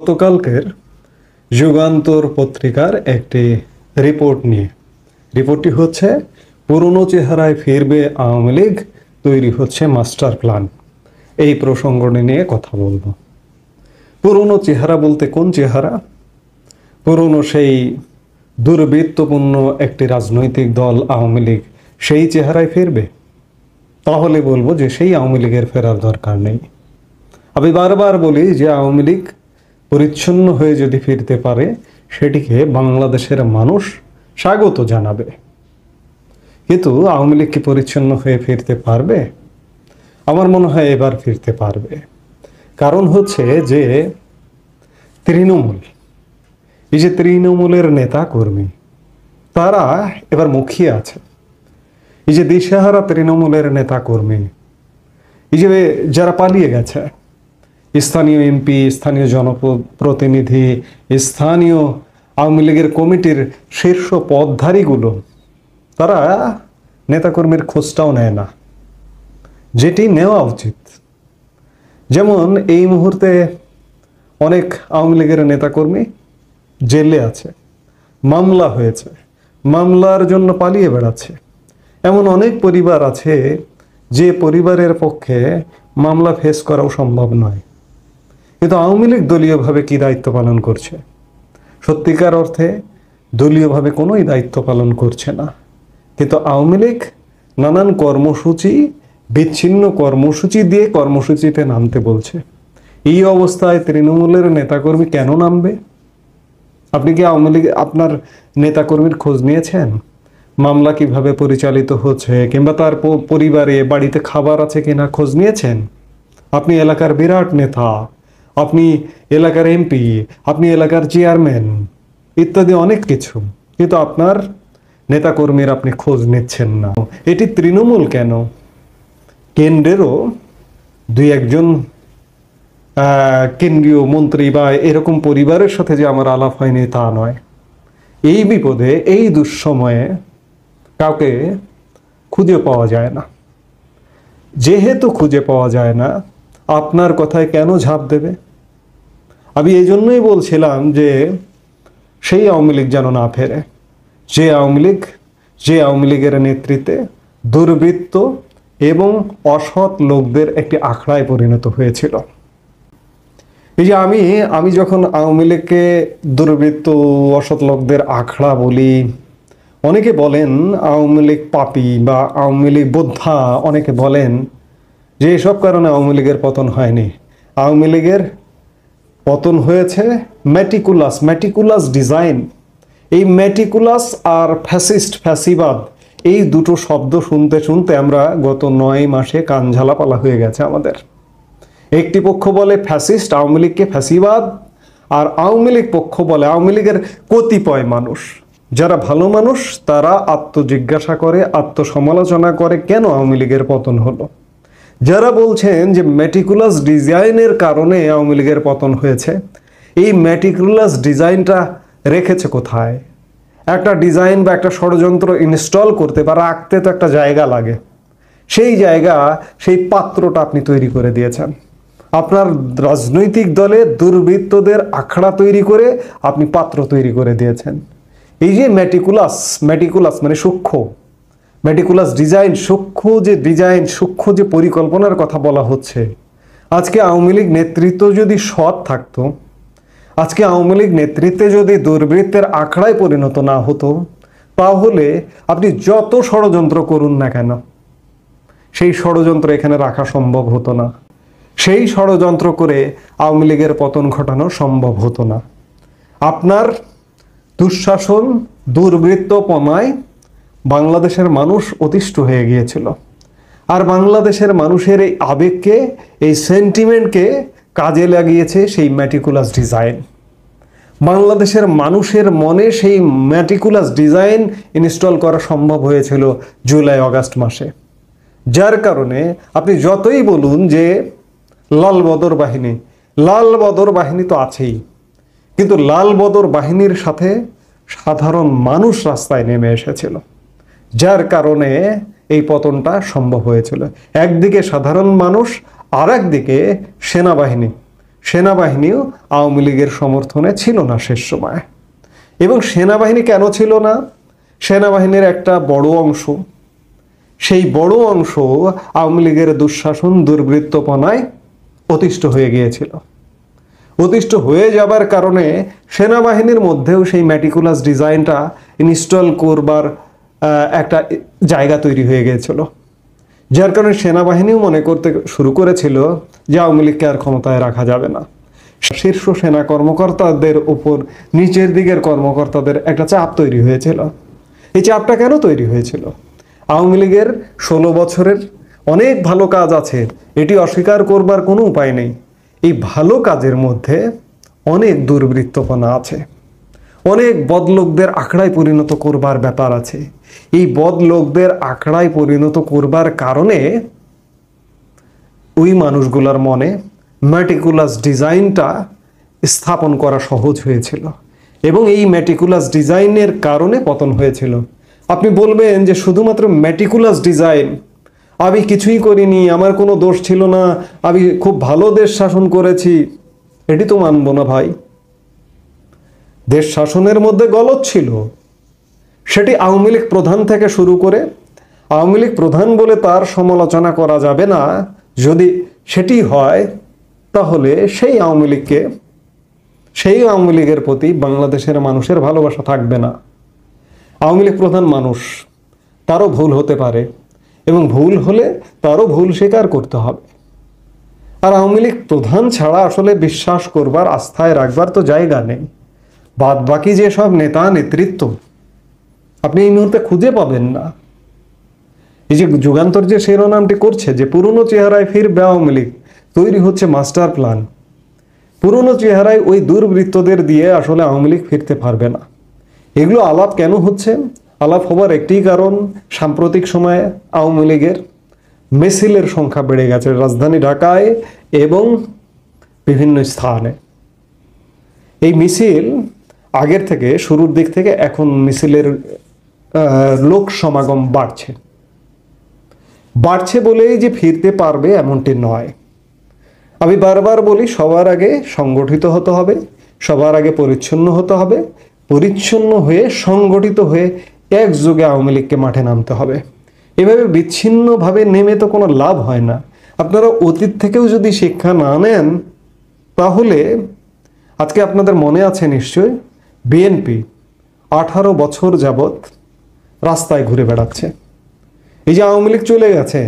গতকালকের যুগান্তর পত্রিকার একটি রিপোর্ট নিয়ে। রিপোর্টটি হচ্ছে পুরনো চেহারায় ফিরবে আওয়ামী লীগ, তৈরি হচ্ছে মাস্টার প্ল্যান। এই প্রসঙ্গটি নিয়ে কথা বলবো। পুরনো চেহারা বলতে কোন চেহারা? পুরনো সেই দুর্বৃত্তপূর্ণ একটি রাজনৈতিক দল আওয়ামী লীগ, সেই চেহারায় ফিরবে? তাহলে বলবো যে সেই আওয়ামী লীগের ফেরার দরকার নেই। আমি বারবার বলি যে আওয়ামী লীগ পরিচ্ছন্ন হয়ে যদি ফিরতে পারে, সেটিকে বাংলাদেশের মানুষ স্বাগত জানাবে। কিন্তু আওয়ামী লীগ কি পরিচ্ছন্ন হয়ে ফিরতে পারবে? আমার মনে হয় এবার ফিরতে পারবে। কারণ হচ্ছে যে তৃণমূল, এই যে তৃণমূলের নেতা কর্মী, তারা এবার মুখিয়ে আছে। এই যে দিশেহারা তৃণমূলের নেতা কর্মী, এই যে যারা পালিয়ে গেছে, স্থানীয় এমপি, স্থানীয় জনপ্রতিনিধি, স্থানীয় আওয়ামী লীগের কমিটির শীর্ষ পদধারীগুলো, তারা নেতাকর্মীর খোঁজটাও নেয় না, যেটি নেওয়া উচিত। যেমন এই মুহূর্তে অনেক আওয়ামী লীগের নেতাকর্মী জেলে আছে, মামলা হয়েছে, মামলার জন্য পালিয়ে বেড়াচ্ছে। এমন অনেক পরিবার আছে যে পরিবারের পক্ষে মামলা ফেস করাও সম্ভব নয়। কিন্তু আওয়ামী লীগ দলীয়ভাবে কি দায়িত্ব পালন করছে? সত্যিকার অর্থে দলীয়ভাবে কোনোই দায়িত্ব পালন করছে না। কিন্তু আওয়ামী লীগ নানান কর্মসূচি, বিচ্ছিন্ন কর্মসূচি দিয়ে কর্মসূচিতে নামতে বলছে। এই অবস্থায় তৃণমূলের নেতাকর্মী কেন নামবে? আপনি কি আওয়ামী লীগ আপনার নেতাকর্মীর খোঁজ নিয়েছেন? মামলা কিভাবে পরিচালিত হচ্ছে, কিংবা তার পরিবারে বাড়িতে খাবার আছে কিনা খোঁজ নিয়েছেন? আপনি এলাকার বিরাট নেতা, আপনি এলাকার এমপি, আপনি এলাকার চেয়ারম্যান, ইত্যাদি অনেক কিছু, কিন্তু আপনার নেতাকর্মীর আপনি খোঁজ নিচ্ছেন না। এটি তৃণমূল কেন, কেন্দ্রেরও দুই একজন কেন্দ্রীয় মন্ত্রী বা এরকম পরিবারের সাথে যে আমার আলাপ হয়নি তা নয়। এই বিপদে, এই দুঃসময়ে কাউকে খুঁজে পাওয়া যায় না। যেহেতু খুঁজে পাওয়া যায় না, আপনার কথায় কেন ঝাঁপ দেবে? আমি এই জন্যই বলছিলাম যে সেই আওয়ামী লীগ যেন না ফেরে, যে আওয়ামী লীগের নেতৃত্বে দুর্বৃত্ত এবং অসৎ লোকদের একটি আখড়ায় পরিণত হয়েছিল। এই যে আমি যখন আওয়ামী লীগকে দুর্বৃত্ত, অসৎ লোকদের আখড়া বলি, অনেকে বলেন আওয়ামী লীগ পাপী বা আওয়ামী লীগ বোদ্ধা, অনেকে বলেন যে এসব কারণে আওয়ামী লীগের পতন হয়নি। আওয়ামী লীগের পতন হয়েছে ম্যাটিকুলাস ডিজাইন। এই ম্যাটিকুলাস আর ফ্যাসিবাদ, এই দুটো শব্দ শুনতে শুনতে আমরা গত 9 মাসে কান ঝালাপালা হয়ে গেছে আমাদের। একটি পক্ষ বলে ফ্যাসিস্ট, আওয়ামী লীগকে ফ্যাসিবাদ, আর আওয়ামী লীগ পক্ষ বলে, আওয়ামী লীগের কতিপয় মানুষ যারা ভালো মানুষ, তারা আত্মজিজ্ঞাসা করে, আত্মসমালোচনা করে কেন আওয়ামী লীগের পতন হলো। যারা বলছেন যে ম্যাটিকুলাস ডিজাইনের কারণে আওয়ামী লীগের পতন হয়েছে, এই ম্যাটিকুলাস ডিজাইনটা রেখেছে কোথায়? একটা ডিজাইন বা একটা ষড়যন্ত্র ইনস্টল করতে বা রাখতে তো একটা জায়গা লাগে। সেই জায়গা, সেই পাত্রটা আপনি তৈরি করে দিয়েছেন। আপনার রাজনৈতিক দলে দুর্বৃত্তদের আখড়া তৈরি করে আপনি পাত্র তৈরি করে দিয়েছেন। এই যে ম্যাটিকুলাস মানে সূক্ষ্ম, ম্যাটিকুলাস ডিজাইন, সূক্ষ্ম যে পরিকল্পনার কথা বলা হচ্ছে। আজকে আওয়ামী লীগ নেতৃত্ব যদি সৎ থাকতো, আজকে আওয়ামী লীগ নেতৃত্বে যদি দুর্বৃত্তের আখড়ায় পরিণত না হতো, তাহলে আপনি যত ষড়যন্ত্র করুন না কেন, সেই ষড়যন্ত্র এখানে রাখা সম্ভব হতো না। সেই ষড়যন্ত্র করে আওয়ামী লীগের পতন ঘটানো সম্ভব হতো না। আপনার দুঃশাসন, দুর্বৃত্তপনায় বাংলাদেশের মানুষ অতিষ্ঠ হয়ে গিয়েছিল। আর বাংলাদেশের মানুষের এই আবেগকে, এই সেন্টিমেন্টকে কাজে লাগিয়েছে সেই ম্যাটিকুলাস ডিজাইন। বাংলাদেশের মানুষের মনে সেই ম্যাটিকুলাস ডিজাইন ইনস্টল করা সম্ভব হয়েছিল জুলাই আগস্ট মাসে। যার কারণে আপনি যতই বলুন যে লাল বদর বাহিনী তো আছেই, কিন্তু লাল বদর বাহিনীর সাথে সাধারণ মানুষ রাস্তায় নেমে এসেছিল, যার কারণে এই পতনটা সম্ভব হয়েছিল। একদিকে সাধারণ মানুষ, আর একদিকে সেনাবাহিনী। সেনাবাহিনীও আওয়ামী লীগের সমর্থনে ছিল না শেষ সময়। এবং সেনাবাহিনী কেন ছিল না? সেনাবাহিনীর একটা বড় অংশ, সেই বড় অংশ আওয়ামী লীগের দুঃশাসন দুর্বৃত্তপনায় অতিষ্ঠ হয়ে গিয়েছিল। অতিষ্ঠ হয়ে যাবার কারণে সেনাবাহিনীর মধ্যেও সেই ম্যাটিকুলাস ডিজাইনটা ইনস্টল করবার একটা জায়গা তৈরি হয়ে গিয়েছিল, যার কারণে সেনাবাহিনীও মনে করতে শুরু করেছিল যে আওয়ামী লীগকে আর ক্ষমতায় রাখা যাবে না। শীর্ষ সেনা কর্মকর্তাদের উপর নিচের দিকের কর্মকর্তাদের একটা চাপ তৈরি হয়েছিল। এই চাপটা কেন তৈরি হয়েছিল? আওয়ামী লীগের 16 বছরের অনেক ভালো কাজ আছে, এটি অস্বীকার করবার কোনো উপায় নেই। এই ভালো কাজের মধ্যে অনেক দুর্বৃত্তপনা আছে, অনেক বদলোকদের আখড়ায় পরিণত করবার ব্যাপার আছে। এই বদলোকদের আখড়ায় পরিণত করবার কারণে ওই মানুষগুলোর মনে ম্যাটিকুলাস ডিজাইনটা স্থাপন করা সহজ হয়েছিল এবং এই ম্যাটিকুলাস ডিজাইনের কারণে পতন হয়েছিল। আপনি বলবেন যে শুধুমাত্র ম্যাটিকুলাস ডিজাইন, আমি কিছুই করিনি, আমার কোনো দোষ ছিল না, আমি খুব ভালো দেশ শাসন করেছি, এটি তো মানব না ভাই। দেশ শাসনের মধ্যে গলদ ছিল, সেটি আওয়ামী লীগ প্রধান থেকে শুরু করে, আওয়ামী লীগ প্রধান বলে তার সমালোচনা করা যাবে না। যদি সেটি হয় তাহলে সেই আওয়ামী লীগের প্রতি বাংলাদেশের মানুষের ভালোবাসা থাকবে না। আওয়ামী লীগ প্রধান মানুষ, তারও ভুল হতে পারে এবং ভুল হলে তারও ভুল স্বীকার করতে হবে। আর আওয়ামী লীগ প্রধান ছাড়া আসলে বিশ্বাস করবার, আস্থায় রাখবার তো জায়গা নেই। বাদ বাকি যেসব নেতা নেতৃত্ব আপনি এই মুহূর্তে খুঁজে পাবেন না। এই যে যুগান্তর যে শিরোনামটি করছে যে পুরনো চেহারায় ফিরবে আওয়ামী লীগ, তৈরি হচ্ছে মাস্টার প্ল্যান। পুরনো চেহারায় ওই দুর্বৃত্তদের দিয়ে আসলে আওয়ামী লীগ ফিরতে পারবে না। এগুলো আলাপ কেন হচ্ছে? আলাপ হবার একটি কারণ, সাম্প্রতিক সময়ে আওয়ামী লীগের মিছিলের সংখ্যা বেড়ে গেছে রাজধানী ঢাকায় এবং বিভিন্ন স্থানে। এই মিছিল আগের থেকে, শুরুর দিক থেকে এখন মিছিলের লোক সমাগম বাড়ছে বলেই যে ফিরতে পারবে এমনটি নয়। আমি বারবার বলি, সবার আগে সংগঠিত হতে হবে, সবার আগে পরিচ্ছন্ন হতে হবে, পরিচ্ছন্ন হয়ে সংগঠিত হয়ে একযোগে আওয়ামী লীগকে মাঠে নামতে হবে। এভাবে বিচ্ছিন্নভাবে নেমে তো কোনো লাভ হয় না। আপনারা অতীত থেকেও যদি শিক্ষা না নেন তাহলে আজকে আপনাদের মনে আছে নিশ্চয়, বিএনপি 18 বছর যাবৎ রাস্তায় ঘুরে বেড়াচ্ছে। এই যে আওয়ামী লীগ চলে গেছে,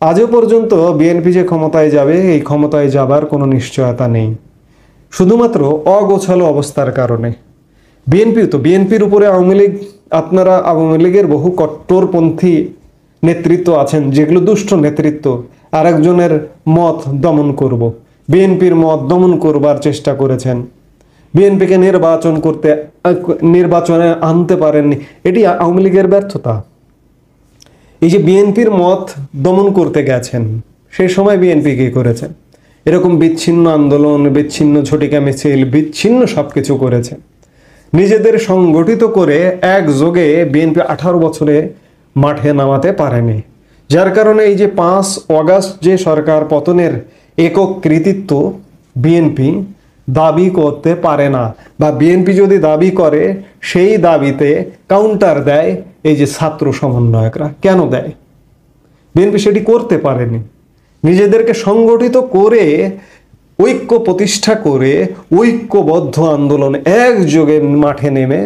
আজও পর্যন্ত বিএনপি যে ক্ষমতায় যাবে, এই ক্ষমতায় যাবার কোনো নিশ্চয়তা নেই, শুধুমাত্র অগোছালো অবস্থার কারণে। বিএনপির উপরে আওয়ামী লীগ, আপনারা আওয়ামী লীগের বহু কট্টরপন্থী নেতৃত্ব আছেন, যেগুলো দুষ্ট নেতৃত্ব, আরেকজনের মত দমন করব, বিএনপির মত দমন করবার চেষ্টা করেছেন, বিএনপিকে নির্বাচনে আনতে পারেননি। এটি আওয়ামী লীগের ব্যর্থতা। এই যে বিএনপির মত দমন করতে গেছেন, সেই সময় বিএনপি কি করেছেন? এরকম বিচ্ছিন্ন আন্দোলন, বিচ্ছিন্ন ঝটিকা মিছিল, বিচ্ছিন্ন সবকিছু করেছে। নিজেদের সংগঠিত করে একযোগে বিএনপি 18 বছরে মাঠে নামাতে পারেনি, যার কারণে এই যে 5 অগাস্ট যে সরকার পতনের একক কৃতিত্ব বিএনপি দাবি করতে পারে না, বা বিএনপি যদি দাবি করে সেই দাবিতে কাউন্টার দেয় এই যে ছাত্র সমন্বয়করা। কেন দেয়? বিএনপি সেটি করতে পারেনি। নিজেদেরকে সংগঠিত করে, ঐক্য প্রতিষ্ঠা করে, ঐক্যবদ্ধ আন্দোলন একযোগে মাঠে নেমে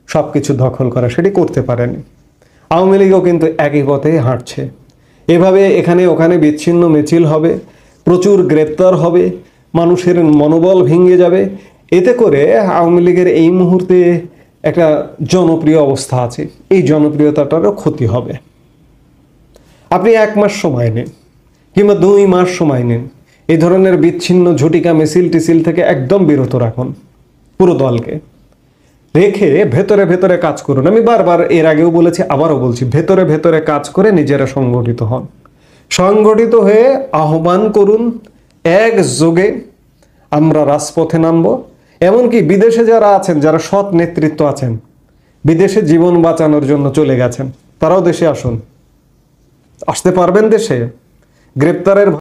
সবকিছু দখল করা, সেটি করতে পারেনি। আওয়ামী লীগও কিন্তু একই পথে হাঁটছে। এভাবে এখানে ওখানে বিচ্ছিন্ন মিছিল হবে, প্রচুর গ্রেপ্তার হবে, মানুষের মনোবল ভেঙে যাবে। এতে করে আওয়ামী লীগের এই মুহূর্তে একটা জনপ্রিয় অবস্থা আছে, এই জনপ্রিয়তাটারও ক্ষতি হবে। আপনি 1 মাস সময় নিন কিংবা 2 মাস সময় নিন, এই ধরনের বিচ্ছিন্ন ঝটিকা মিছিল টিছিল থেকে একদম বিরত রাখুন পুরো দলকে, রেখে ভেতরে ভেতরে কাজ করুন। আমি বারবার এর আগেও বলেছি, আবারও বলছি, ভেতরে ভেতরে কাজ করে নিজেরা সংগঠিত হন। সংগঠিত হয়ে আহ্বান করুন, একযোগে আমরা রাজপথে নামব। এমনকি বিদেশে যারা আছেন, যারা সৎ নেতৃত্ব আছেন, বিদেশে জীবন বাঁচানোর জন্য চলে গেছেন, তারাও দেশে আসুন। আসতে পারবেন দেশে? গ্রেপ্তারের